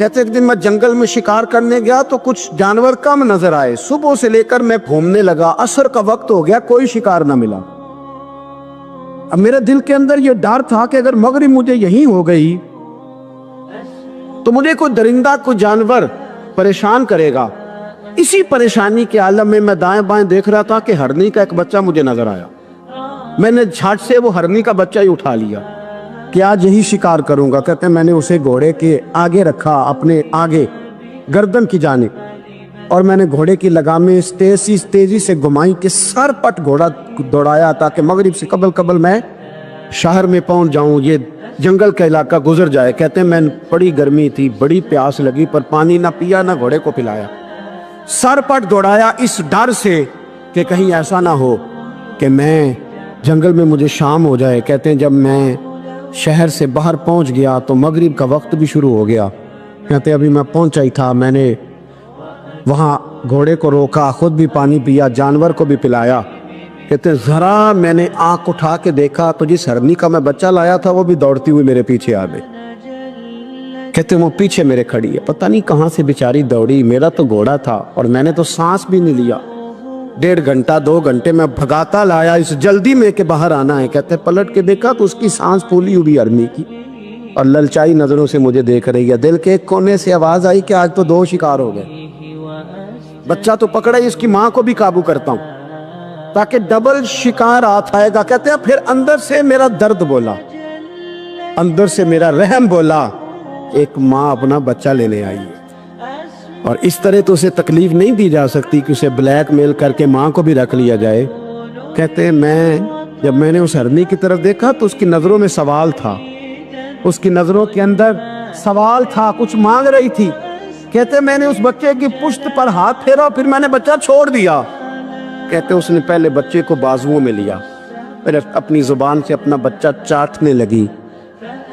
کہتے ایک دن میں جنگل میں شکار کرنے گیا تو کچھ جانور کم نظر آئے، صبح سے لے کر میں گھومنے لگا، عصر کا وقت ہو گیا، کوئی شکار نہ ملا۔ اب میرے دل کے اندر یہ ڈر تھا کہ اگر مغرب مجھے یہیں ہو گئی تو مجھے کوئی درندہ کوئی جانور پریشان کرے گا۔ اسی پریشانی کے عالم میں میں دائیں بائیں دیکھ رہا تھا کہ ہرنی کا ایک بچہ مجھے نظر آیا۔ میں نے جھٹ سے وہ ہرنی کا بچہ ہی اٹھا لیا کہ آج یہی شکار کروں گا۔ کہتے ہیں میں نے اسے گھوڑے کے آگے رکھا، اپنے آگے گردن کی جانب، اور میں نے گھوڑے کی لگامیں تیزی سے گھمائی کہ سر پٹ گھوڑا دوڑایا تاکہ مغرب سے قبل میں شہر میں پہنچ جاؤں، یہ جنگل کا علاقہ گزر جائے۔ کہتے ہیں میں بڑی گرمی تھی، بڑی پیاس لگی، پر پانی نہ پیا نہ گھوڑے کو پلایا، سر پٹ دوڑایا اس ڈر سے کہ کہیں ایسا نہ ہو کہ میں جنگل میں مجھے شام ہو جائے۔ کہتے ہیں جب میں شہر سے باہر پہنچ گیا تو مغرب کا وقت بھی شروع ہو گیا۔ کہتے ہیں ابھی میں پہنچا ہی تھا، میں نے وہاں گھوڑے کو روکا، خود بھی پانی پیا، جانور کو بھی پلایا۔ کہتے ہیں ذرا میں نے آنکھ اٹھا کے دیکھا تو جس ہرنی کا میں بچہ لایا تھا وہ بھی دوڑتی ہوئی میرے پیچھے آ گئی۔ کہتے ہیں وہ پیچھے میرے کھڑی ہے، پتہ نہیں کہاں سے بیچاری دوڑی، میرا تو گھوڑا تھا اور میں نے تو سانس بھی نہیں لیا۔ 1.5 گھنٹہ 2 گھنٹے میں بھگاتا لایا اس جلدی میں کہ باہر آنا ہے۔ کہتے ہیں پلٹ کے دیکھا تو اس کی سانس پھولی ہوئی ہرنی کی اور للچائی نظروں سے مجھے دیکھ رہی ہے۔ دل کے ایک کونے سے آواز آئی کہ آج تو 2 شکار ہو گئے۔ بچہ تو پکڑا ہی، اس کی ماں کو بھی قابو کرتا ہوں تاکہ ڈبل شکار ہاتھ آئے گا۔ کہتے ہیں پھر اندر سے میرا درد بولا، اندر سے میرا رحم بولا، ایک ماں اپنا بچہ لینے آئی ہے اور اس طرح تو اسے تکلیف نہیں دی جا سکتی کہ اسے بلیک میل کر کے ماں کو بھی رکھ لیا جائے۔ کہتے ہیں جب میں نے اس ہرنی کی طرف دیکھا تو اس کی نظروں میں سوال تھا، اس کی نظروں کے اندر سوال تھا، کچھ مانگ رہی تھی۔ کہتے ہیں میں نے اس بچے کی پشت پر ہاتھ پھیرا، پھر میں نے بچہ چھوڑ دیا۔ کہتے ہیں اس نے پہلے بچے کو بازوؤں میں لیا، پھر اپنی زبان سے اپنا بچہ چاٹنے لگی۔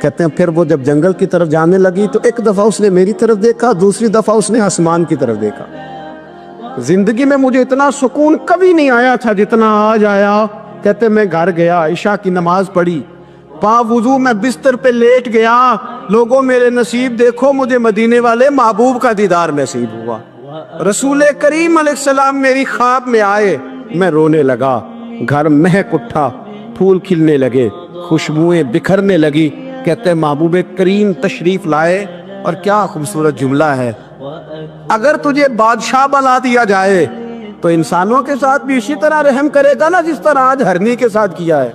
کہتے ہیں پھر وہ جب جنگل کی طرف جانے لگی تو ایک دفعہ اس نے میری طرف دیکھا، دوسری دفعہ اس نے آسمان کی طرف دیکھا۔ زندگی میں مجھے اتنا سکون کبھی نہیں آیا تھا جتنا آج آیا۔ کہتے ہیں میں گھر گیا، عشاء کی نماز پڑھی، پا وضو میں بستر پہ لیٹ گیا۔ لوگوں میرے نصیب دیکھو، مجھے مدینے والے محبوب کا دیدار نصیب ہوا۔ رسول کریم علیہ السلام میری خواب میں آئے، میں رونے لگا، گھر مہک اٹھا، پھول کھلنے لگے، خوشبوئیں بکھرنے لگی۔ کہتے ہیں محبوب کریم تشریف لائے اور کیا خوبصورت جملہ ہے، اگر تجھے بادشاہ بنا دیا جائے تو انسانوں کے ساتھ بھی اسی طرح رحم کرے گا نا جس طرح آج ہرنی کے ساتھ کیا ہے۔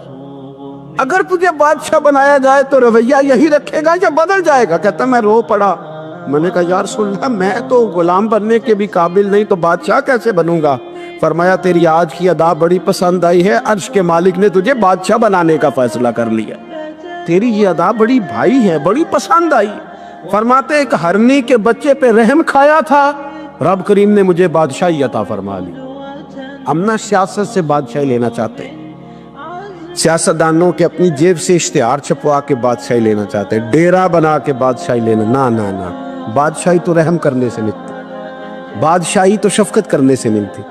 اگر تجھے بادشاہ بنایا جائے تو رویہ یہی رکھے گا یا بدل جائے گا؟ کہتا میں رو پڑا، میں نے کہا یا رسول اللہ میں تو غلام بننے کے بھی قابل نہیں، تو بادشاہ کیسے بنوں گا؟ فرمایا تیری آج کی ادا بڑی پسند آئی ہے، عرش کے مالک نے تجھے بادشاہ بنانے کا فیصلہ کر لیا، تیری یہ ادا بڑی بھائی ہے، بڑی پسند آئی۔ فرماتے ایک ہرنی کے بچے پہ رحم کھایا تھا، رب کریم نے مجھے بادشاہی عطا فرما لی۔ ہم نہ سیاست سے بادشاہی لینا چاہتے، سیاستدانوں کے اپنی جیب سے اشتہار چھپوا کے بادشاہی لینا چاہتے، ڈیرا بنا کے بادشاہی لینا، نہ بادشاہی تو رحم کرنے سے ملتی، بادشاہی تو شفقت کرنے سے ملتی،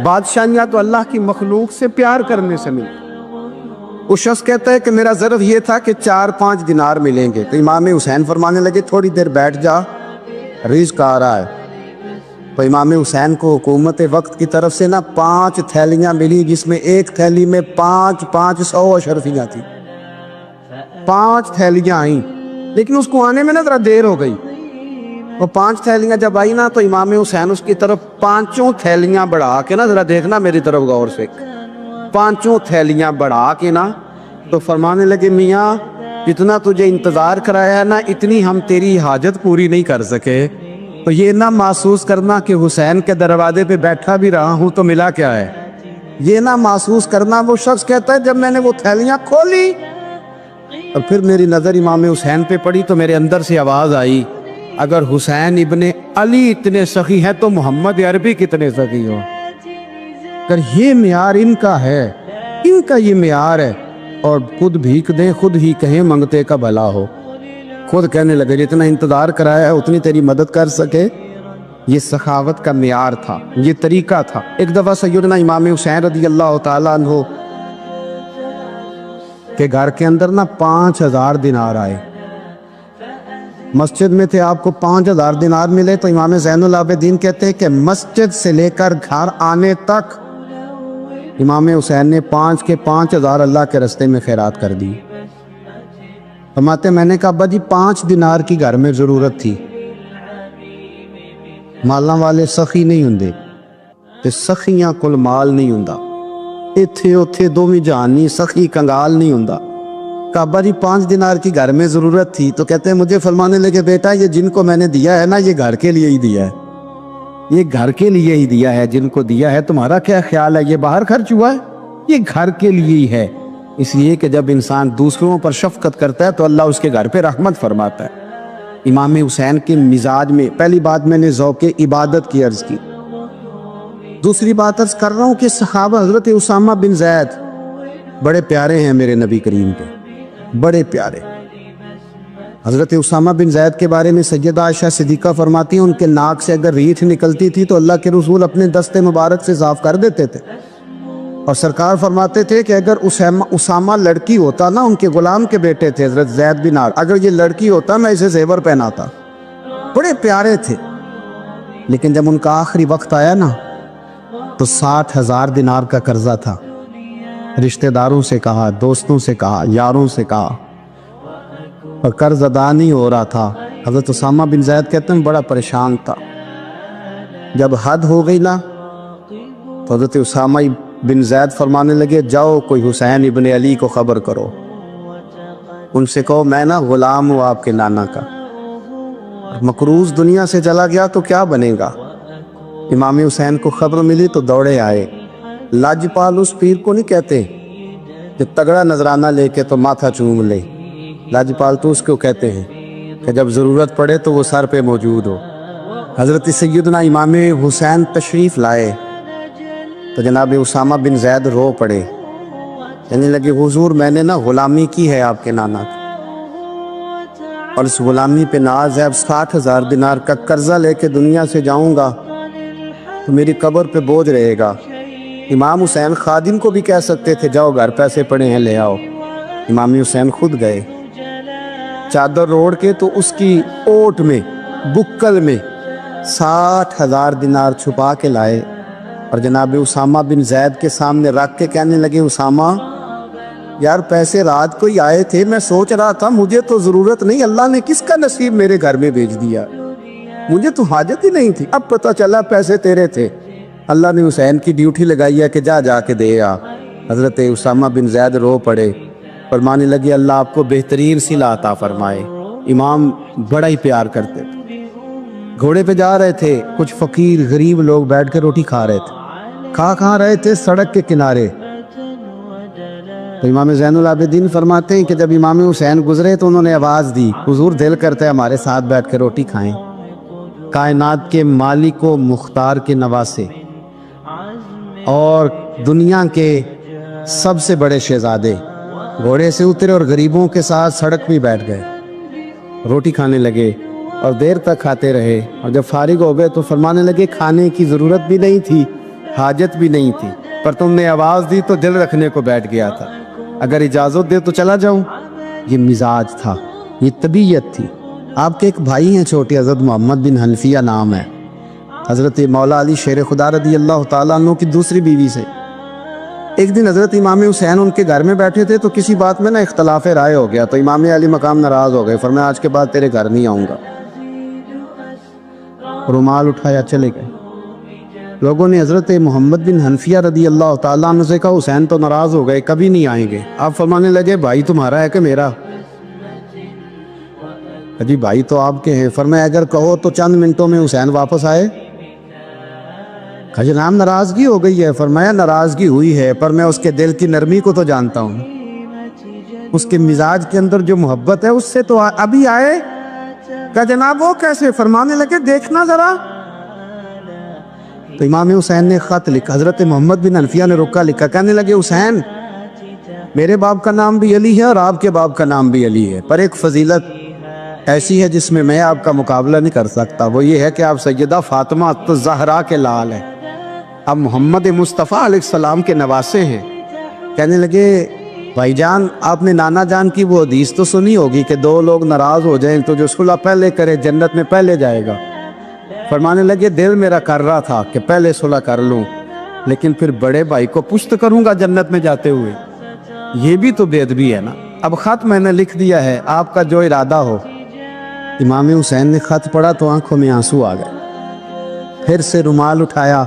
بادشاہیاں تو اللہ کی مخلوق سے پیار کرنے سے ملتی۔ وہ شخص کہتا ہے کہ میرا ظرف یہ تھا کہ 4-5 دینار ملیں گے، تو امام حسین فرمانے لگے تھوڑی دیر بیٹھ جا، رزق آ رہا ہے۔ تو امام حسین کو حکومت وقت کی طرف سے 5 تھیلیاں ملی، جس میں ایک تھیلی میں 500 اشرفیاں تھیں، 5 تھیلیاں آئیں، لیکن اس کو آنے میں ذرا دیر ہو گئی۔ وہ 5 تھیلیاں جب آئی نا تو امام حسین اس کی طرف 5 تھیلیاں بڑھا کے ذرا دیکھنا میری طرف غور سے، 5 تھیلیاں بڑھا کے تو فرمانے لگے میاں جتنا تجھے انتظار کرایا ہے اتنی ہم تیری حاجت پوری نہیں کر سکے، تو یہ نہ محسوس کرنا کہ حسین کے دروازے پہ بیٹھا بھی رہا ہوں تو ملا کیا ہے، یہ نہ محسوس کرنا۔ وہ شخص کہتا ہے جب میں نے وہ تھیلیاں کھولی اور پھر میری نظر امام حسین پہ پڑی تو میرے اندر سے آواز آئی اگر حسین ابن علی اتنے سخی ہیں تو محمد عربی کتنے سخی ہو۔ اگر یہ معیار ان کا ہے، ان کا یہ معیار ہے، اور خود بھیک دیں خود ہی کہیں منگتے کا بھلا ہو، خود کہنے لگے جتنا انتظار کرایا ہے اتنی تیری مدد کر سکے۔ یہ سخاوت کا معیار تھا، یہ طریقہ تھا۔ ایک دفعہ سیدنا امام حسین رضی اللہ تعالیٰ عنہ کے گھر کے اندر 5000 دینار آئے، مسجد میں تھے، آپ کو 5000 دینار ملے تو امام زین العابدین کہتے ہیں کہ مسجد سے لے کر گھر آنے تک امام حسین نے 5 کے 5000 اللہ کے راستے میں خیرات کر دی۔ فرماتے میں نے کہا ابا جی 5 دینار کی گھر میں ضرورت تھی، مالاں والے سخی نہیں ہوندے تے سخیاں کل مال نہیں ہوندا، ایتھے اوتھے دوویں جہان نہیں، سخی کنگال نہیں ہوندا۔ کہا ابا جی 5 دینار کی گھر میں ضرورت تھی، تو کہتے ہیں مجھے فرمانے لگے بیٹا یہ جن کو میں نے دیا ہے نا یہ گھر کے لیے ہی دیا ہے، یہ گھر کے لیے ہی دیا ہے، جن کو دیا ہے تمہارا کیا خیال ہے یہ باہر خرچ ہوا ہے؟ یہ گھر کے لیے ہی ہے۔ اس لیے کہ جب انسان دوسروں پر شفقت کرتا ہے تو اللہ اس کے گھر پہ رحمت فرماتا ہے۔ امام حسین کے مزاج میں پہلی بات میں نے ذوق عبادت کی عرض کی، دوسری بات عرض کر رہا ہوں کہ صحابہ حضرت اسامہ بن زید بڑے پیارے ہیں میرے نبی کریم کے، بڑے پیارے۔ حضرت اسامہ بن زید کے بارے میں سیدہ عائشہ صدیقہ فرماتی ہیں ان کے ناک سے اگر ریٹھ نکلتی تھی تو اللہ کے رسول اپنے دست مبارک سے صاف کر دیتے تھے، اور سرکار فرماتے تھے کہ اگر اسامہ لڑکی ہوتا نا، ان کے غلام کے بیٹے تھے حضرت زید بن عامر، اگر یہ لڑکی ہوتا میں اسے زیور پہناتا۔ بڑے پیارے تھے، لیکن جب ان کا آخری وقت آیا نا تو 60,000 دینار کا قرضہ تھا، رشتہ داروں سے کہا، دوستوں سے کہا، یاروں سے کہا، اور قرض ادا نہیں ہو رہا تھا۔ حضرت اسامہ بن زید کہتے ہیں بڑا پریشان تھا۔ جب حد ہو گئی نا تو حضرت اسامہ بن زید فرمانے لگے جاؤ کوئی حسین ابن علی کو خبر کرو، ان سے کہو میں نا غلام ہوں آپ کے نانا کا، مقروض دنیا سے چلا گیا تو کیا بنے گا۔ امام حسین کو خبر ملی تو دوڑے آئے۔ لاجپال اس پیر کو نہیں کہتے کہ تگڑا نذرانہ لے کے تو ماتھا چوم لے، لاجپال تو اس کو کہتے ہیں کہ جب ضرورت پڑے تو وہ سر پہ موجود ہو۔ حضرت سیدنا امام حسین تشریف لائے تو جناب اسامہ بن زید رو پڑے، کہنے لگے حضور میں نے نا غلامی کی ہے آپ کے نانا کی، اور اس غلامی پہ ناز ہے، اب 60,000 دینار کا قرضہ لے کے دنیا سے جاؤں گا تو میری قبر پہ بوجھ رہے گا۔ امام حسین خادم کو بھی کہہ سکتے تھے جاؤ گھر پیسے پڑے ہیں لے آؤ، امام حسین خود گئے، چادر روڑ کے تو اس کی اوٹ میں بکل میں 60,000 دینار چھپا کے لائے، اور جناب اسامہ بن زید کے سامنے رکھ کے کہنے لگے اسامہ یار پیسے رات کو ہی آئے تھے، میں سوچ رہا تھا مجھے تو ضرورت نہیں، اللہ نے کس کا نصیب میرے گھر میں بھیج دیا، مجھے تو حاجت ہی نہیں تھی، اب پتہ چلا پیسے تیرے تھے، اللہ نے حسین کی ڈیوٹی لگائی ہے کہ جا کے دے آ۔ حضرت اسامہ بن زید رو پڑے، فرمانے لگے اللہ آپ کو بہترین صلہ عطا فرمائے۔ امام بڑا ہی پیار کرتے تھے، گھوڑے پہ جا رہے تھے، کچھ فقیر غریب لوگ بیٹھ کے روٹی کھا رہے تھے، کھا رہے تھے سڑک کے کنارے، تو امام زین العابدین فرماتے ہیں کہ جب امام حسین گزرے تو انہوں نے آواز دی حضور دل کرتا ہے ہمارے ساتھ بیٹھ کے روٹی کھائیں۔ کائنات کے مالک و مختار کے نواسے اور دنیا کے سب سے بڑے شہزادے گھوڑے سے اترے اور غریبوں کے ساتھ سڑک پہ بیٹھ گئے، روٹی کھانے لگے اور دیر تک کھاتے رہے، اور جب فارغ ہو گئے تو فرمانے لگے کھانے کی ضرورت بھی نہیں تھی، حاجت بھی نہیں تھی، پر تم نے آواز دی تو دل رکھنے کو بیٹھ گیا تھا، اگر اجازت دے تو چلا جاؤں۔ یہ مزاج تھا، یہ طبیعت تھی۔ آپ کے ایک بھائی ہیں چھوٹے، حضرت محمد بن حنفیہ نام ہے، حضرت مولا علی شیر خدا رضی اللہ تعالیٰ عنہ کی دوسری بیوی سے۔ ایک دن حضرت امام حسین ان کے گھر میں بیٹھے تھے تو کسی بات میں نا اختلاف رائے ہو گیا، تو امام علی مقام ناراض ہو گئے، فرمایا آج کے بعد تیرے گھر نہیں آؤں گا، رومال اٹھایا چلے گئے۔ لوگوں نے حضرت محمد بن حنفیہ رضی اللہ تعالیٰ عنہ سے کہا حسین تو ناراض ہو گئے، کبھی نہیں آئیں گے۔ آپ فرمانے لگے بھائی تمہارا ہے کہ میرا؟ جی بھائی تو آپ کے ہیں۔ فرمایا اگر کہو تو چند منٹوں میں حسین واپس آئے۔ جناب ناراضگی ہو گئی ہے۔ فرمایا ناراضگی ہوئی ہے پر میں اس کے دل کی نرمی کو تو جانتا ہوں، اس کے مزاج کے اندر جو محبت ہے اس سے تو ابھی آئے۔ کہا جناب وہ کیسے؟ فرمانے لگے دیکھنا ذرا۔ تو امام حسین نے خط لکھا، حضرت محمد بن حنفیہ نے رکا لکھا، کہنے لگے حسین میرے باپ کا نام بھی علی ہے اور آپ کے باپ کا نام بھی علی ہے، پر ایک فضیلت ایسی ہے جس میں آپ کا مقابلہ نہیں کر سکتا، وہ یہ ہے کہ آپ سیدہ فاطمہ الزہرا کے لال ہیں، آپ محمد مصطفیٰ علیہ السلام کے نواسے ہیں۔ کہنے لگے بھائی جان آپ نے نانا جان کی وہ حدیث تو سنی ہوگی کہ دو لوگ ناراض ہو جائیں تو جو صلح پہلے کرے جنت میں پہلے جائے گا۔ فرمانے لگے دل میرا کر رہا تھا کہ پہلے صلح کر لوں، لیکن پھر بڑے بھائی کو پشت کروں گا جنت میں جاتے ہوئے، یہ بھی تو بے ادبی ہے نا۔ اب خط میں نے لکھ دیا ہے، آپ کا جو ارادہ ہو۔ امام حسین نے خط پڑھا تو آنکھوں میں آنسو آ گئے، پھر سے رومال اٹھایا۔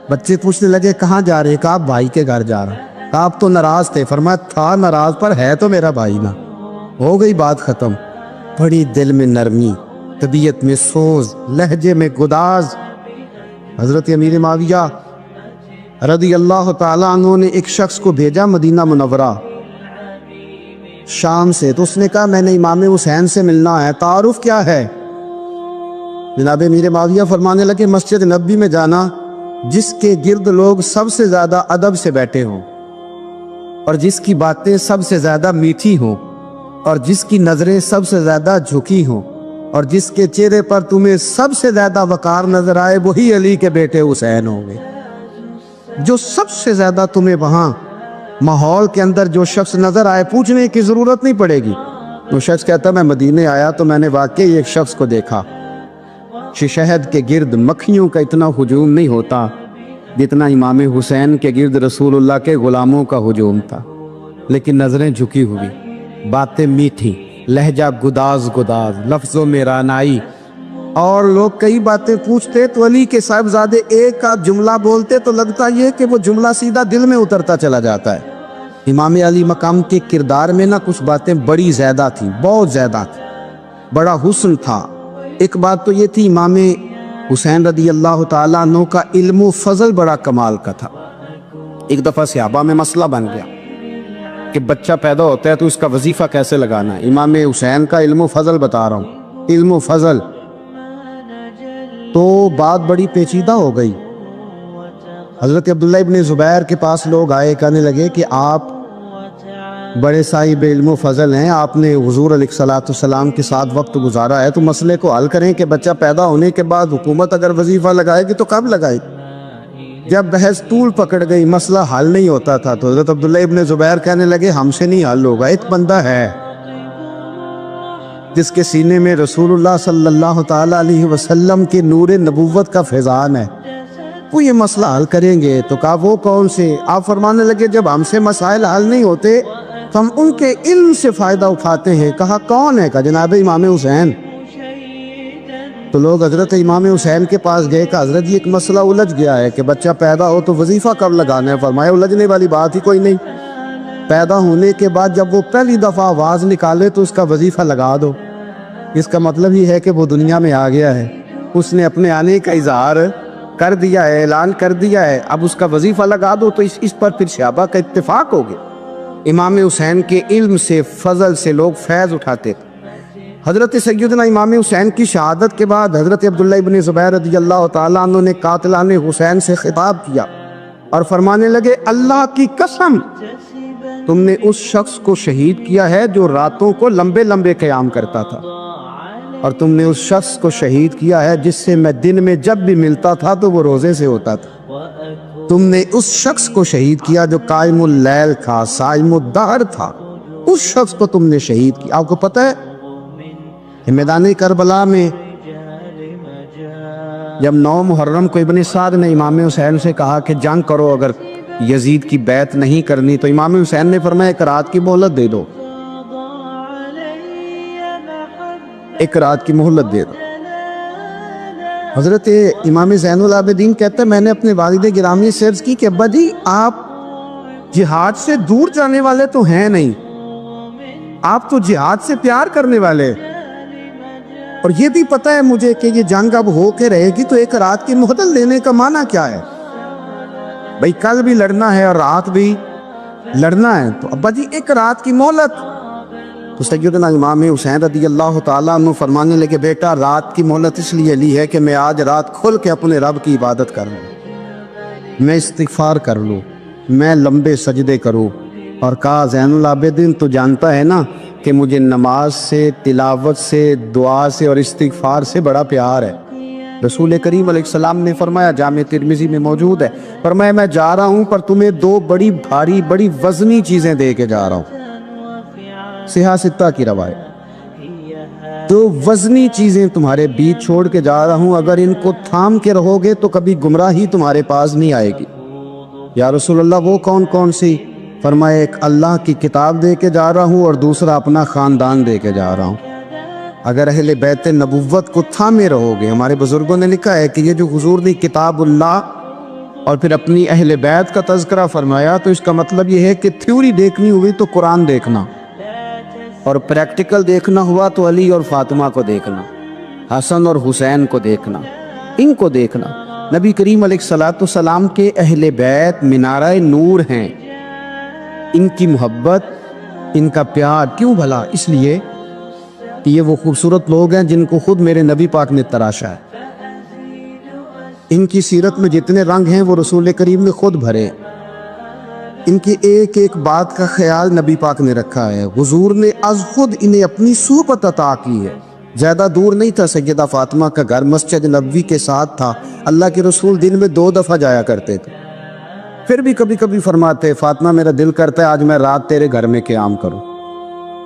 بچے پوچھنے لگے کہاں جا رہے؟ کہا بھائی کے گھر جا رہا۔ کہا آپ تو ناراض تھے؟ فرمایا تھا ناراض، پر ہے تو میرا بھائی نا۔ ہو گئی بات ختم۔ بڑی دل میں نرمی، طبیعت میں سوز، لہجے میں گداز۔ حضرت امیر معاویہ رضی اللہ تعالیٰ عنہ نے ایک شخص کو بھیجا مدینہ منورہ شام سے، تو اس نے کہا میں نے امام حسین سے ملنا ہے، تعارف کیا ہے؟ جناب امیر معاویہ فرمانے لگے مسجد نبوی میں جانا جس کے گرد لوگ سب سے زیادہ ادب سے بیٹھے ہوں، اور جس کی باتیں سب سے زیادہ میٹھی ہوں، اور جس کی نظریں سب سے زیادہ جھکی ہوں، اور جس کے چہرے پر تمہیں سب سے زیادہ وقار نظر آئے، وہی علی کے بیٹے حسین ہوں گے۔ جو سب سے زیادہ تمہیں وہاں ماحول کے اندر جو شخص نظر آئے، پوچھنے کی ضرورت نہیں پڑے گی۔ وہ شخص کہتا میں مدینے آیا تو میں نے واقعی ایک شخص کو دیکھا، شہد کے گرد مکھیوں کا اتنا ہجوم نہیں ہوتا جتنا امام حسین کے گرد رسول اللہ کے غلاموں کا ہجوم تھا، لیکن نظریں جھکی ہوئی، باتیں میٹھی، لہجہ گداز گداز، لفظوں میں رانائی، اور لوگ کئی باتیں پوچھتے تو علی کے صاحبزادے ایک کا جملہ بولتے تو لگتا یہ کہ وہ جملہ سیدھا دل میں اترتا چلا جاتا ہے۔ امام علی مقام کے کردار میں نہ کچھ باتیں بڑی زیادہ تھیں، بہت زیادہ تھیں، بڑا حسن تھا۔ ایک بات تو یہ تھی امام حسین رضی اللہ تعالیٰ عنہ کا علم و فضل بڑا کمال کا تھا۔ ایک دفعہ صحابہ میں مسئلہ بن گیا کہ بچہ پیدا ہوتا ہے تو اس کا وظیفہ کیسے لگانا ہے۔ امام حسین کا علم و فضل بتا رہا ہوں، علم و فضل، تو بات بڑی پیچیدہ ہو گئی۔ حضرت عبداللہ ابن زبیر کے پاس لوگ آئے، کہنے لگے کہ آپ بڑے صاحب علم و فضل ہیں، آپ نے حضور علیہ الصلوۃ والسلام کے ساتھ وقت گزارا ہے، تو مسئلے کو حل کریں کہ بچہ پیدا ہونے کے بعد حکومت اگر وظیفہ لگائے گی تو کب لگائے گی؟ جب بحث طول پکڑ گئی، مسئلہ حل نہیں ہوتا تھا، تو حضرت عبداللہ ابن زبیر کہنے لگے ہم سے نہیں حل ہوگا، ایک بندہ ہے جس کے سینے میں رسول اللہ صلی اللہ تعالیٰ علیہ وسلم کے نور نبوت کا فیضان ہے، وہ یہ مسئلہ حل کریں گے۔ تو کہا وہ کون سے؟ آپ فرمانے لگے جب ہم سے مسائل حل نہیں ہوتے تو ہم ان کے علم سے فائدہ اٹھاتے ہیں۔ کہا کون ہے؟ کہا جناب امام حسین۔ تو لوگ حضرت امام حسین کے پاس گئے، کہ حضرت یہ ایک مسئلہ الجھ گیا ہے کہ بچہ پیدا ہو تو وظیفہ کب لگانا ہے؟ فرمایا الجھنے والی بات ہی کوئی نہیں، پیدا ہونے کے بعد جب وہ پہلی دفعہ آواز نکالے تو اس کا وظیفہ لگا دو۔ اس کا مطلب یہ ہے کہ وہ دنیا میں آ گیا ہے، اس نے اپنے آنے کا اظہار کر دیا ہے، اعلان کر دیا ہے، اب اس کا وظیفہ لگا دو۔ تو اس پر پھر صحابہ کا اتفاق ہو گیا۔ امام حسین کے علم سے، فضل سے لوگ فیض اٹھاتے تھے۔ حضرت سیدنا امام حسین کی شہادت کے بعد حضرت عبداللہ ابن زبیر رضی اللہ تعالیٰ عنہ نے قاتلان حسین سے خطاب کیا اور فرمانے لگے اللہ کی قسم تم نے اس شخص کو شہید کیا ہے جو راتوں کو لمبے لمبے قیام کرتا تھا، اور تم نے اس شخص کو شہید کیا ہے جس سے میں دن میں جب بھی ملتا تھا تو وہ روزے سے ہوتا تھا۔ تم نے اس شخص کو شہید کیا جو قائم اللیل تھا، صائم الدہر تھا، اس شخص کو تم نے شہید کیا۔ آپ کو پتہ ہے کہ میدان کربلا میں جب 9 محرم کو ابن سعد نے امام حسین سے کہا کہ جنگ کرو اگر یزید کی بیعت نہیں کرنی، تو امام حسین نے فرمایا ایک رات کی مہلت دے دو، ایک رات کی مہلت دے دو۔ حضرت امام زین العابدین کہتے ہیں میں نے اپنے والد گرامی سے عرض کی کہ ابا جی آپ جہاد سے دور جانے والے تو ہیں نہیں، آپ تو جہاد سے پیار کرنے والے، اور یہ بھی پتہ ہے مجھے کہ یہ جنگ اب ہو کے رہے گی، تو ایک رات کی مہلت لینے کا معنی کیا ہے؟ بھئی کل بھی لڑنا ہے اور رات بھی لڑنا ہے، تو ابا جی ایک رات کی مہلت۔ تو سیدنا امام حسین رضی اللہ تعالیٰ عنہ فرمانے لگے بیٹا رات کی مہلت اس لیے لی ہے کہ میں آج رات کھل کے اپنے رب کی عبادت کر لوں، میں استغفار کر لوں، میں لمبے سجدے کروں۔ اور کہا زین العابدین تو جانتا ہے نا کہ مجھے نماز سے، تلاوت سے، دعا سے اور استغفار سے بڑا پیار ہے، رسول کریم علیہ السلام نے فرمایا، جامع ترمذی میں موجود ہے، فرمایا میں جا رہا ہوں پر تمہیں دو بڑی بھاری بڑی وزنی چیزیں دے کے جا رہا ہوں، صحیح ستہ کی روایت، دو وزنی چیزیں تمہارے بیچ چھوڑ کے جا رہا ہوں، اگر ان کو تھام کے رہو گے تو کبھی گمراہی تمہارے پاس نہیں آئے گی۔ یا رسول اللہ وہ کون کون سی؟ فرمایا ایک اللہ کی کتاب دے کے جا رہا ہوں اور دوسرا اپنا خاندان دے کے جا رہا ہوں۔ اگر اہل بیت نبوت کو تھامے رہو گے، ہمارے بزرگوں نے لکھا ہے کہ یہ جو حضور نے کتاب اللہ اور پھر اپنی اہل بیت کا تذکرہ فرمایا تو اس کا مطلب یہ ہے کہ تھیوری دیکھنی ہوئی تو قرآن دیکھنا، اور پریکٹیکل دیکھنا ہوا تو علی اور فاطمہ کو دیکھنا، حسن اور حسین کو دیکھنا، ان کو دیکھنا۔ نبی کریم علیہ السلام کے اہل بیت منارہ نور ہیں، ان کی محبت، ان کا پیار کیوں بھلا؟ اس لیے کہ یہ وہ خوبصورت لوگ ہیں جن کو خود میرے نبی پاک نے تراشا ہے۔ ان کی سیرت میں جتنے رنگ ہیں وہ رسول کریم نے خود بھرے، ان کی ایک ایک بات کا خیال نبی پاک نے رکھا ہے، حضور نے از خود انہیں اپنی صحبت عطا کی ہے۔ زیادہ دور نہیں تھا سیدہ فاطمہ کا گھر، مسجد نبوی کے ساتھ تھا، اللہ کے رسول دن میں 2 دفعہ جایا کرتے تھے۔ پھر بھی کبھی کبھی فرماتے، فاطمہ میرا دل کرتا ہے آج میں رات تیرے گھر میں قیام کروں،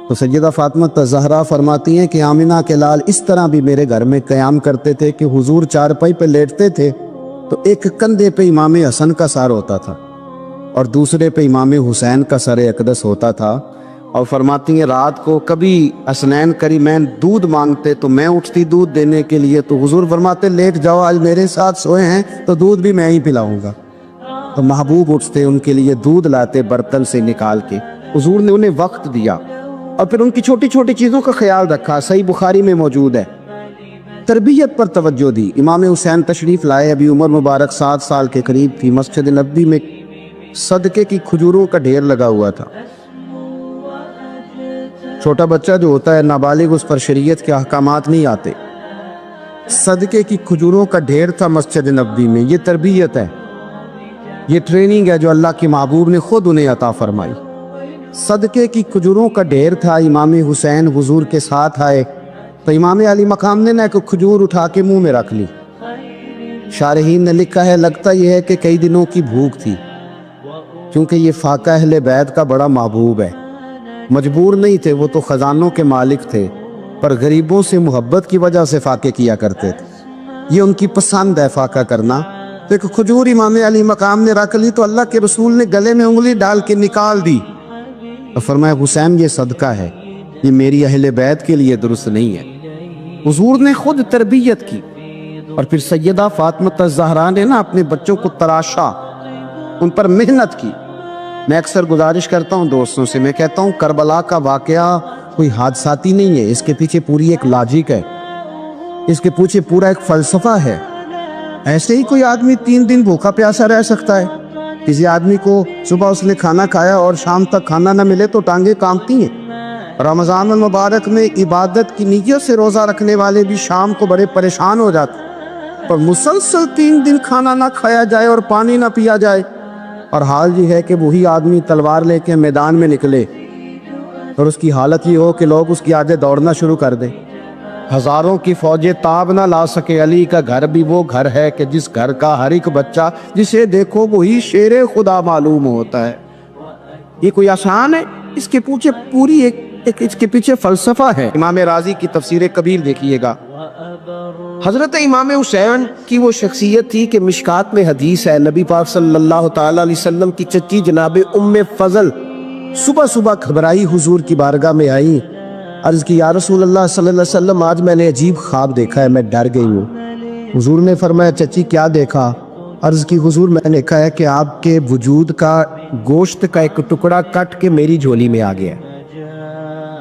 تو سیدہ فاطمہ الزہرا فرماتی ہیں کہ آمنہ کے لال اس طرح بھی میرے گھر میں قیام کرتے تھے کہ حضور چارپائی پہ لیٹتے تھے تو ایک کندھے پہ امام حسن کا سر ہوتا تھا اور دوسرے پہ امام حسین کا سر اقدس ہوتا تھا، اور فرماتی ہیں رات کو کبھی حسنین کریمین دودھ مانگتے تو میں اٹھتی دودھ دینے کے لیے، تو حضور فرماتے لیٹ جاؤ آج میرے ساتھ سوئے ہیں تو دودھ بھی میں ہی پلاؤں گا، تو محبوب اٹھتے ان کے لیے دودھ لاتے برتن سے نکال کے، حضور نے انہیں وقت دیا اور پھر ان کی چھوٹی چھوٹی چیزوں کا خیال رکھا۔ صحیح بخاری میں موجود ہے، تربیت پر توجہ دی۔ امام حسین تشریف لائے، ابھی عمر مبارک 7 سال کے قریب تھی، مسجد نبوی میں صدقے کی کھجوروں کا ڈھیر لگا ہوا تھا۔ چھوٹا بچہ جو ہوتا ہے نابالغ، اس پر شریعت کے احکامات نہیں آتے، صدقے کی کھجوروں کا ڈھیر تھا مسجد نبوی میں۔ یہ تربیت ہے، یہ ٹریننگ ہے جو اللہ کے محبوب نے خود انہیں عطا فرمائی۔ صدقے کی کھجوروں کا ڈھیر تھا، امام حسین حضور کے ساتھ آئے تو امام علی مقام نے نہ ایک کھجور اٹھا کے منہ میں رکھ لی۔ شارحین نے لکھا ہے لگتا یہ ہے کہ کئی دنوں کی بھوک تھی، کیونکہ یہ فاقہ اہل بیت کا بڑا محبوب ہے، مجبور نہیں تھے، وہ تو خزانوں کے مالک تھے، پر غریبوں سے محبت کی وجہ سے فاقے کیا کرتے تھے، یہ ان کی پسند ہے فاقہ کرنا۔ تو ایک کھجور امام علی مقام نے رکھ لی تو اللہ کے رسول نے گلے میں انگلی ڈال کے نکال دی اور فرمایا حسین یہ صدقہ ہے، یہ میری اہل بیت کے لیے درست نہیں ہے۔ حضور نے خود تربیت کی، اور پھر سیدہ فاطمہ الزہرا نے نا اپنے بچوں کو تراشا، ان پر محنت کی۔ میں اکثر گزارش کرتا ہوں دوستوں سے، میں کہتا ہوں کربلا کا واقعہ کوئی حادثاتی نہیں ہے، اس کے پیچھے پوری ایک لاجک ہے، اس کے پیچھے پورا ایک فلسفہ ہے۔ ایسے ہی کوئی آدمی 3 دن بھوکا پیاسا رہ سکتا ہے؟ کسی آدمی کو صبح اس نے کھانا کھایا اور شام تک کھانا نہ ملے تو ٹانگیں کانپتی ہیں۔ رمضان المبارک میں عبادت کی نیت سے روزہ رکھنے والے بھی شام کو بڑے پریشان ہو جاتے ہیں، پر مسلسل 3 دن کھانا نہ کھایا جائے اور پانی نہ پیا جائے، اور حال یہ ہے کہ وہی آدمی تلوار لے کے میدان میں نکلے اور اس کی حالت یہ ہو کہ لوگ اس کی آگے دوڑنا شروع کر دیں، ہزاروں کی فوجیں تاب نہ لا سکے۔ علی کا گھر بھی وہ گھر ہے کہ جس گھر کا ہر ایک بچہ جسے دیکھو وہی شیر خدا معلوم ہوتا ہے۔ یہ کوئی آسان ہے؟ اس کے پیچھے پوری اس کے پیچھے فلسفہ ہے۔ امام راضی کی تفسیر کبیر دیکھیے گا، حضرت امام حسین کی وہ شخصیت تھی کہ مشکات میں حدیث ہے، نبی پاک صلی اللہ تعالی علیہ وسلم کی چچی جناب ام فضل صبح صبح گھبرائی حضور کی بارگاہ میں آئی، عرض کی یا رسول اللہ صلی اللہ علیہ وسلم آج میں نے عجیب خواب دیکھا ہے، میں ڈر گئی ہوں۔ حضور نے فرمایا چچی کیا دیکھا؟ عرض کی حضور میں نے کہا ہے کہ آپ کے وجود کا گوشت کا ایک ٹکڑا کٹ کے میری جھولی میں آ گیا۔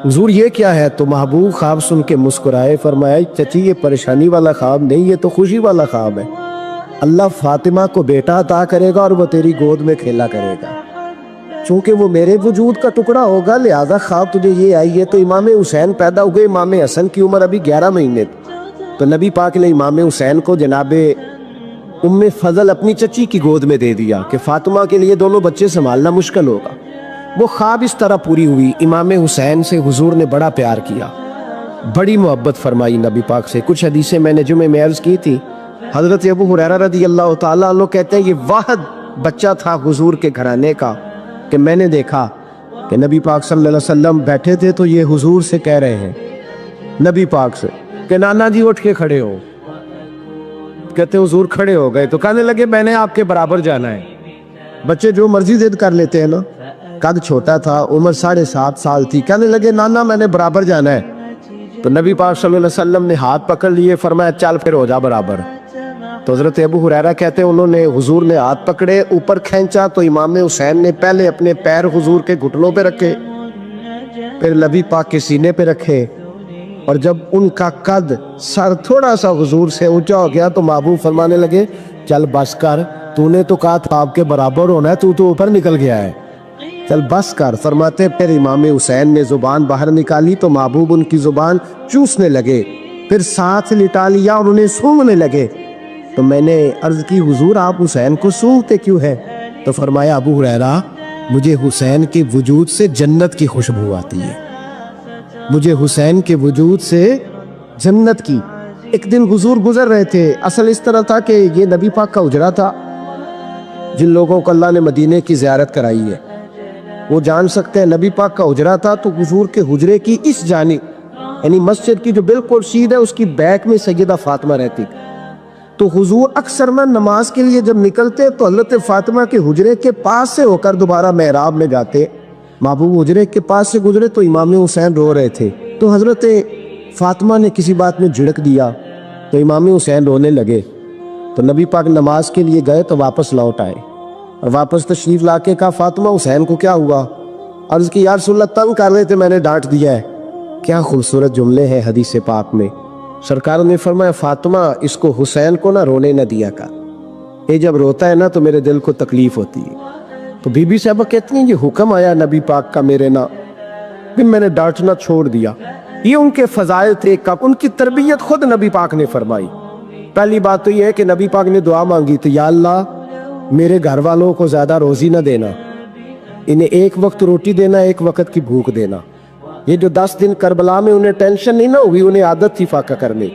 حضور یہ کیا ہے؟ تو محبوب خواب سن کے مسکرائے، فرمایا چچی یہ پریشانی والا خواب نہیں، یہ تو خوشی والا خواب ہے، اللہ فاطمہ کو بیٹا عطا کرے گا اور وہ تیری گود میں کھیلا کرے گا، چونکہ وہ میرے وجود کا ٹکڑا ہوگا لہذا خواب تجھے یہ آئی ہے۔ تو امام حسین پیدا ہوئے، امام حسن کی عمر ابھی 11 مہینے تھی، تو نبی پاک نے امام حسین کو جناب ام فضل اپنی چچی کی گود میں دے دیا کہ فاطمہ کے لیے دونوں بچے سنبھالنا مشکل ہوگا۔ وہ خواب اس طرح پوری ہوئی۔ امام حسین سے حضور نے بڑا پیار کیا، بڑی محبت فرمائی نبی پاک سے۔ کچھ حدیثیں میں نے جمعے میں عرض کی تھی، حضرت ابو ہریرہ رضی اللہ تعالیٰ عنہ کہتے ہیں یہ واحد بچہ تھا حضور کے گھرانے کا کہ میں نے دیکھا کہ نبی پاک صلی اللہ علیہ وسلم بیٹھے تھے تو یہ حضور سے کہہ رہے ہیں، نبی پاک سے کہ نانا جی اٹھ کے کھڑے ہو. کہتے حضور کھڑے ہو گئے تو کہنے لگے میں نے آپ کے برابر جانا ہے. بچے جو مرضی ضد کر لیتے ہیں نا. قد چھوٹا تھا، عمر 7.5 سال تھی. کہنے لگے نانا میں نے برابر جانا ہے. تو نبی پاک صلی اللہ علیہ وسلم نے ہاتھ پکڑ لیے، فرمایا چل پھر ہو جا برابر. تو حضرت ابو ہریرہ کہتے ہیں انہوں نے حضور نے ہاتھ پکڑے، اوپر کھینچا تو امام حسین نے پہلے اپنے پیر حضور کے گھٹنوں پہ رکھے، پھر نبی پاک کے سینے پہ رکھے، اور جب ان کا قد سر تھوڑا سا حضور سے اونچا ہو گیا تو محبوب فرمانے لگے چل بس کر، تو نے تو کہا تھا آپ کے برابر ہونا ہے، تو اوپر نکل گیا ہے، چل بس کر. فرماتے پھر امام حسین نے زبان باہر نکالی تو محبوب ان کی زبان چوسنے لگے، پھر ساتھ لٹا لیا اور انہیں سونگھنے لگے. تو میں نے عرض کی حضور آپ حسین کو سونگھتے کیوں ہے؟ تو فرمایا ابو ہریرہ مجھے حسین کے وجود سے جنت کی خوشبو آتی ہے، مجھے حسین کے وجود سے جنت کی. ایک دن حضور گزر رہے تھے، اصل اس طرح تھا کہ یہ نبی پاک کا حجرہ تھا. جن لوگوں کو اللہ نے مدینے کی زیارت کرائی ہے وہ جان سکتے ہیں نبی پاک کا حجرہ تھا. تو حضور کے حجرے کی اس جانب یعنی مسجد کی جو بالکل سیدھ ہے اس کی بیک میں سیدہ فاطمہ رہتی. تو حضور اکثر میں نماز کے لیے جب نکلتے تو حضرت فاطمہ کے حجرے کے پاس سے ہو کر دوبارہ محراب میں جاتے. محبوب حجرے کے پاس سے گزرے تو امام حسین رو رہے تھے، تو حضرت فاطمہ نے کسی بات میں جھڑک دیا تو امام حسین رونے لگے. تو نبی پاک نماز کے لیے گئے تو واپس لوٹ آئے اور واپس تشریف لا کے کہا فاطمہ حسین کو کیا ہوا؟ عرض کی یا رسول اللہ تنگ کر رہے تھے میں نے ڈانٹ دیا ہے. کیا خوبصورت جملے ہیں حدیث پاک میں. سرکار نے فرمایا فاطمہ اس کو حسین کو نہ رونے نہ دیا کر، یہ جب روتا ہے نا تو میرے دل کو تکلیف ہوتی ہے. تو بی بی صاحبہ کہتی ہیں یہ حکم آیا نبی پاک کا میرے نا، پھر میں نے ڈانٹنا چھوڑ دیا. یہ ان کے فضائل تھے، ان کی تربیت خود نبی پاک نے فرمائی. پہلی بات تو یہ ہے کہ نبی پاک نے دعا مانگی تو یا اللہ میرے گھر والوں کو زیادہ روزی نہ دینا، انہیں ایک وقت روٹی دینا، ایک وقت کی بھوک دینا. یہ جو 10 دن کربلا میں انہیں ٹینشن نہیں نہ ہوئی، انہیں عادت تھی فاقہ کرنے،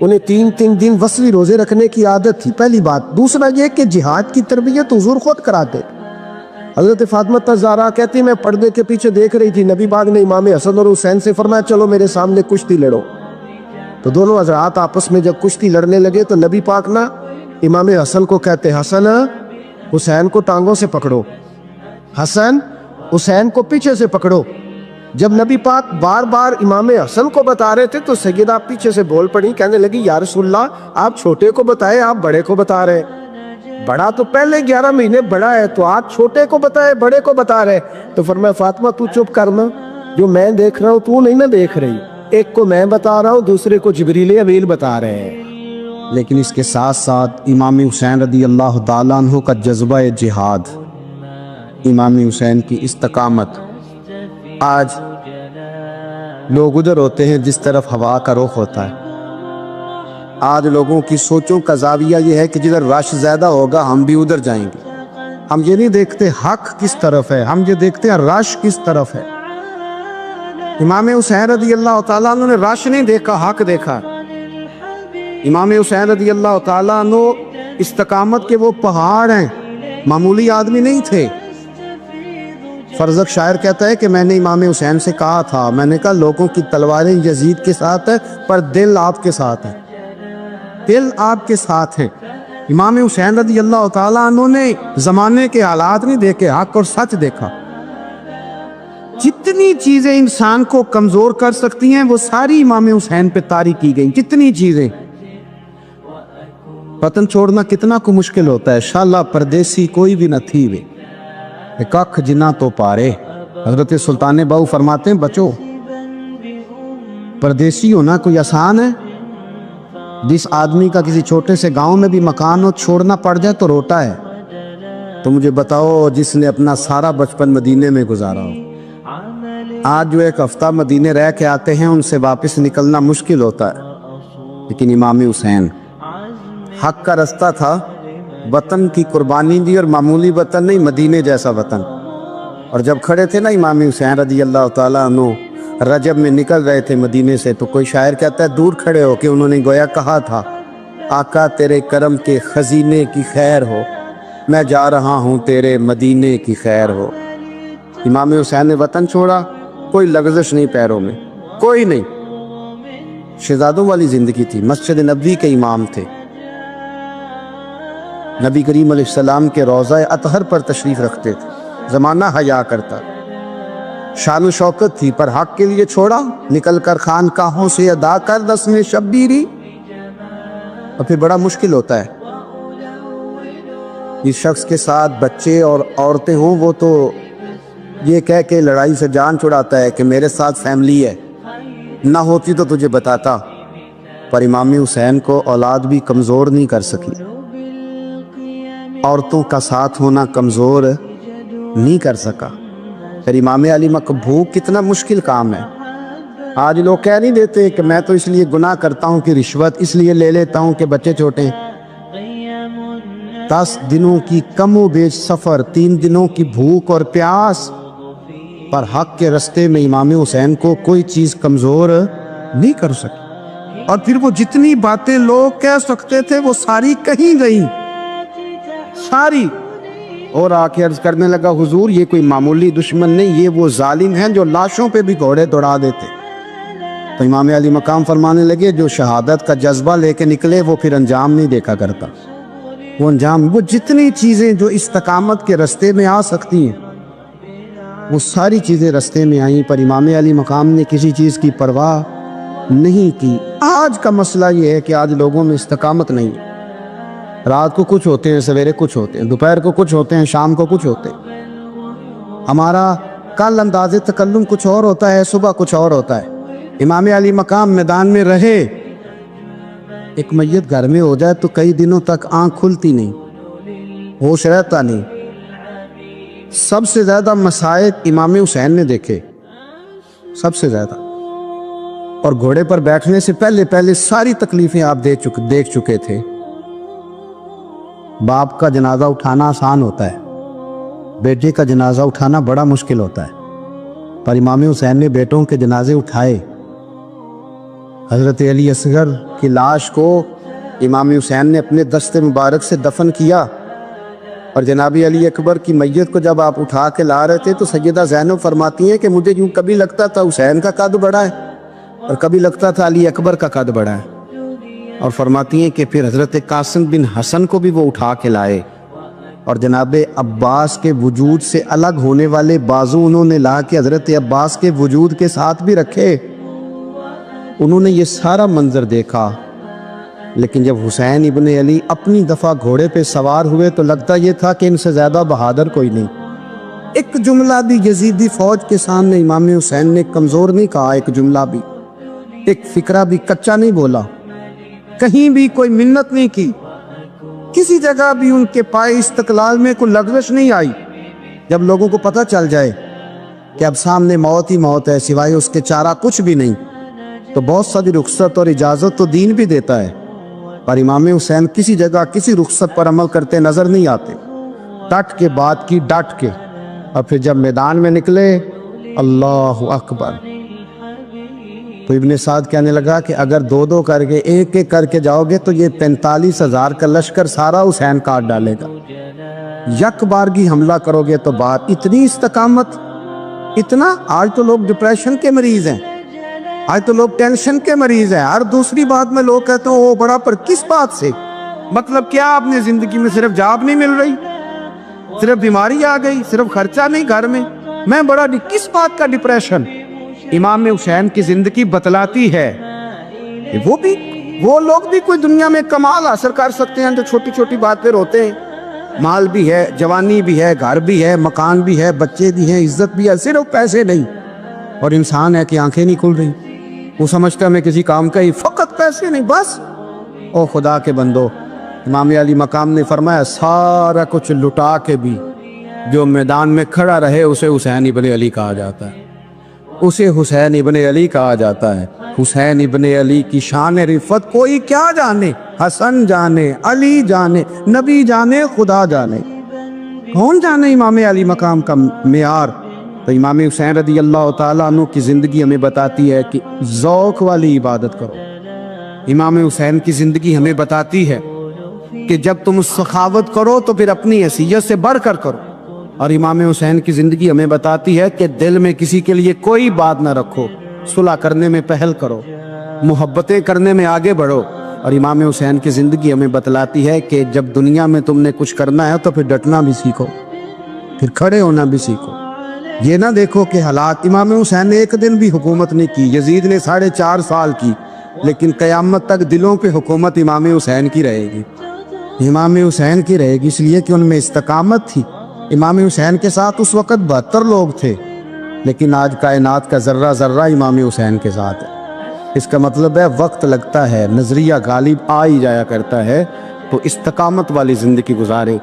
انہیں 3 دن وصلی روزے رکھنے کی عادت تھی. پہلی بات. دوسرا یہ کہ جہاد کی تربیت حضور خود کراتے. حضرت فاطمہ الزہرا کہتی میں پردے کے پیچھے دیکھ رہی تھی، نبی پاک نے امام حسن اور حسین سے فرمایا چلو میرے سامنے کشتی لڑو. تو دونوں حضرات آپس میں جب کشتی لڑنے لگے تو نبی پاک نا امام حسن کو کہتے حسن حسین کو ٹانگوں سے پکڑو، حسن حسین کو پیچھے سے پکڑو. جب نبی پاک بار بار امام حسن کو بتا رہے تھے تو سیدہ پیچھے سے بول پڑی، کہنے لگی یا رسول اللہ آپ چھوٹے کو بتائے آپ بڑے کو بتا رہے. بڑا تو پہلے 11 مہینے بڑا ہے تو آپ چھوٹے کو بتائے بڑے کو بتا رہے. تو فرمایا فاطمہ تو چپ کرنا، جو میں دیکھ رہا ہوں تو نہیں نہ دیکھ رہی، ایک کو میں بتا رہا ہوں دوسرے کو جبریل امین بتا رہے ہیں. لیکن اس کے ساتھ ساتھ امام حسین رضی اللہ تعالیٰ عنہ کا جذبہ جہاد، امام حسین کی استقامت. آج لوگ ادھر ہوتے ہیں جس طرف ہوا کا رخ ہوتا ہے. آج لوگوں کی سوچوں کا زاویہ یہ ہے کہ جدھر رش زیادہ ہوگا ہم بھی ادھر جائیں گے. ہم یہ نہیں دیکھتے حق کس طرف ہے، ہم یہ دیکھتے ہیں رش کس طرف ہے. امام حسین رضی اللہ تعالیٰ عنہ نے رش نہیں دیکھا، حق دیکھا. امام حسین رضی اللہ تعالیٰ عنہ استقامت کے وہ پہاڑ ہیں، معمولی آدمی نہیں تھے. فرزق شاعر کہتا ہے کہ میں نے امام حسین سے کہا تھا، میں نے کہا لوگوں کی تلواریں یزید کے ساتھ ہے پر دل آپ کے ساتھ ہے، دل آپ کے ساتھ ہے. امام حسین رضی اللہ تعالیٰ عنہ نے زمانے کے حالات نہیں دیکھے، حق اور سچ دیکھا. جتنی چیزیں انسان کو کمزور کر سکتی ہیں وہ ساری امام حسین پہ طاری کی گئی. جتنی چیزیں وطن چھوڑنا کتنا کو مشکل ہوتا ہے. شالا پردیسی کوئی بھی نہ تھی وے ککھ جنا تو پارے. حضرت سلطان باؤ فرماتے ہیں بچو پردیسی ہونا کوئی آسان ہے؟ جس آدمی کا کسی چھوٹے سے گاؤں میں بھی مکان ہو چھوڑنا پڑ جائے تو روتا ہے. تو مجھے بتاؤ جس نے اپنا سارا بچپن مدینے میں گزارا ہو، آج جو ایک ہفتہ مدینے رہ کے آتے ہیں ان سے واپس نکلنا مشکل ہوتا ہے. لیکن امام حسین حق کا رستہ تھا، وطن کی قربانی دی، اور معمولی وطن نہیں مدینے جیسا وطن. اور جب کھڑے تھے نا امام حسین رضی اللہ تعالیٰ عنہ رجب میں نکل رہے تھے مدینے سے، تو کوئی شاعر کہتا ہے دور کھڑے ہو کہ انہوں نے گویا کہا تھا آقا تیرے کرم کے خزینے کی خیر ہو، میں جا رہا ہوں تیرے مدینے کی خیر ہو۔ امام حسین نے وطن چھوڑا، کوئی لغزش نہیں پیروں میں، کوئی نہیں۔ شہزادوں والی زندگی تھی، مسجد نبوی کے امام تھے، نبی کریم علیہ السلام کے روضہ اطہر پر تشریف رکھتے تھے، زمانہ حیا کرتا، شان و شوکت تھی، پر حق کے لیے چھوڑا، نکل کر خانقاہوں سے ادا کر رسم شبیری۔ اور پھر بڑا مشکل ہوتا ہے، جس شخص کے ساتھ بچے اور عورتیں ہوں وہ تو یہ کہہ کے لڑائی سے جان چھڑاتا ہے کہ میرے ساتھ فیملی ہے، نہ ہوتی تو تجھے بتاتا، پر امام حسین کو اولاد بھی کمزور نہیں کر سکی، عورتوں کا ساتھ ہونا کمزور نہیں کر سکا۔ پھر امام علی مقبوق کتنا مشکل کام ہے۔ آج لوگ کہہ نہیں دیتے کہ میں تو اس لیے گناہ کرتا ہوں کہ رشوت اس لیے لے لیتا ہوں کہ بچے چھوٹے ہیں۔ 10 دنوں کی کم و بیش سفر، 3 دنوں کی بھوک اور پیاس، پر حق کے رستے میں امام حسین کو کوئی چیز کمزور نہیں کر سکی۔ اور پھر وہ جتنی باتیں لوگ کہہ سکتے تھے وہ ساری کہیں گئی، ساری۔ اور آ کے عرض کرنے لگا حضور یہ کوئی معمولی دشمن نہیں، یہ وہ ظالم ہیں جو لاشوں پہ بھی گھوڑے دوڑا دیتے۔ تو امام علی مقام فرمانے لگے جو شہادت کا جذبہ لے کے نکلے وہ پھر انجام نہیں دیکھا کرتا، وہ انجام، وہ جتنی چیزیں جو استقامت کے رستے میں آ سکتی ہیں وہ ساری چیزیں رستے میں آئیں، پر امام علی مقام نے کسی چیز کی پرواہ نہیں کی۔ آج کا مسئلہ یہ ہے کہ آج لوگوں میں استقامت نہیں ہے، رات کو کچھ ہوتے ہیں، سویرے کچھ ہوتے ہیں، دوپہر کو کچھ ہوتے ہیں، شام کو کچھ ہوتے ہیں۔ ہمارا کل انداز تکلم کچھ اور ہوتا ہے، صبح کچھ اور ہوتا ہے۔ امام علی مقام میدان میں رہے، ایک میت گھر میں ہو جائے تو کئی دنوں تک آنکھ کھلتی نہیں، ہوش رہتا نہیں۔ سب سے زیادہ مسائل امام حسین نے دیکھے، سب سے زیادہ، اور گھوڑے پر بیٹھنے سے پہلے ساری تکلیفیں آپ دیکھ چکے تھے۔ باپ کا جنازہ اٹھانا آسان ہوتا ہے، بیٹے کا جنازہ اٹھانا بڑا مشکل ہوتا ہے، پر امام حسین نے بیٹوں کے جنازے اٹھائے۔ حضرت علی اصغر کی لاش کو امام حسین نے اپنے دست مبارک سے دفن کیا، اور جناب علی اکبر کی میت کو جب آپ اٹھا کے لا رہے تھے تو سیدہ زینب فرماتی ہیں کہ مجھے یوں کبھی لگتا تھا حسین کا قد بڑا ہے اور کبھی لگتا تھا علی اکبر کا قد بڑا ہے، اور فرماتی ہیں کہ پھر حضرت قاسم بن حسن کو بھی وہ اٹھا کے لائے، اور جناب عباس کے وجود سے الگ ہونے والے بازو انہوں نے لا کے حضرت عباس کے وجود کے ساتھ بھی رکھے۔ انہوں نے یہ سارا منظر دیکھا، لیکن جب حسین ابن علی اپنی دفعہ گھوڑے پہ سوار ہوئے تو لگتا یہ تھا کہ ان سے زیادہ بہادر کوئی نہیں۔ ایک جملہ بھی یزیدی فوج کے سامنے امام حسین نے کمزور نہیں کہا، ایک جملہ بھی، ایک فکرہ بھی کچا نہیں بولا، کہیں بھی کوئی منت نہیں کی، کسی جگہ بھی ان کے پائے استقلال میں کوئی لغزش نہیں آئی۔ جب لوگوں کو پتہ چل جائے کہ اب سامنے موت ہی موت ہے، سوائے اس کے چارہ کچھ بھی نہیں، تو بہت ساری رخصت اور اجازت تو دین بھی دیتا ہے، پر امام حسین کسی جگہ کسی رخصت پر عمل کرتے نظر نہیں آتے، ڈٹ کے بات کی، ڈٹ کے۔ اور پھر جب میدان میں نکلے، اللہ اکبر، تو ابن سعد کہنے لگا کہ اگر 2 کر کے ایک کر کے جاؤ گے تو یہ 45,000 کا لشکر سارا حسین کاٹ ڈالے گا، یک بارگی حملہ کرو گے تو بات۔ اتنی استقامت، اتنا۔ آج تو لوگ ڈپریشن کے مریض ہیں، آج تو لوگ ٹینشن کے مریض ہیں، ہر دوسری بات میں لوگ کہتے ہیں وہ بڑا، پر کس بات سے؟ مطلب کیا آپ نے زندگی میں صرف جاب نہیں مل رہی، صرف بیماری آ گئی، صرف خرچہ نہیں گھر میں بڑا، کس بات کا ڈپریشن؟ امام حسین کی زندگی بتلاتی ہے وہ لوگ بھی کوئی دنیا میں کمال حاصل کر سکتے ہیں جو چھوٹی چھوٹی بات پہ روتے ہیں۔ مال بھی ہے، جوانی بھی ہے، گھر بھی ہے، مکان بھی ہے، بچے بھی ہیں، عزت بھی ہے، صرف پیسے نہیں۔ اور انسان ہے کہ آنکھیں نہیں کھل رہی، وہ سمجھتا ہے میں کسی کام کا ہی، فقط پیسے نہیں بس۔ او خدا کے بندو، امام علی مقام نے فرمایا سارا کچھ لٹا کے بھی جو میدان میں کھڑا رہے اسے حسین ابن علی کہا جاتا ہے، اسے حسین ابن علی کہا جاتا ہے۔ حسین ابن علی کی شان رفت کوئی کیا جانے، حسن جانے، علی جانے، نبی جانے، خدا جانے، کون جانے امام علی مقام کا معیار۔ تو امام حسین رضی اللہ تعالیٰ عنہ کی زندگی ہمیں بتاتی ہے کہ ذوق والی عبادت کرو، امام حسین کی زندگی ہمیں بتاتی ہے کہ جب تم سخاوت کرو تو پھر اپنی حیثیت سے بڑھ کر کرو، اور امام حسین کی زندگی ہمیں بتاتی ہے کہ دل میں کسی کے لیے کوئی بات نہ رکھو، صلح کرنے میں پہل کرو، محبتیں کرنے میں آگے بڑھو۔ اور امام حسین کی زندگی ہمیں بتلاتی ہے کہ جب دنیا میں تم نے کچھ کرنا ہے تو پھر ڈٹنا بھی سیکھو، پھر کھڑے ہونا بھی سیکھو۔ یہ نہ دیکھو کہ حالات، امام حسین نے ایک دن بھی حکومت نہیں کی، یزید نے 4.5 سال کی، لیکن قیامت تک دلوں پہ حکومت امام حسین کی رہے گی، امام حسین کی رہے گی، اس لیے کہ ان میں استقامت تھی۔ امام حسین کے ساتھ اس وقت 72 لوگ تھے، لیکن آج کائنات کا ذرہ ذرہ امام حسین کے ساتھ ہے۔ اس کا مطلب ہے وقت لگتا ہے، نظریہ غالب آ ہی جایا کرتا ہے، تو استقامت والی زندگی گزارے۔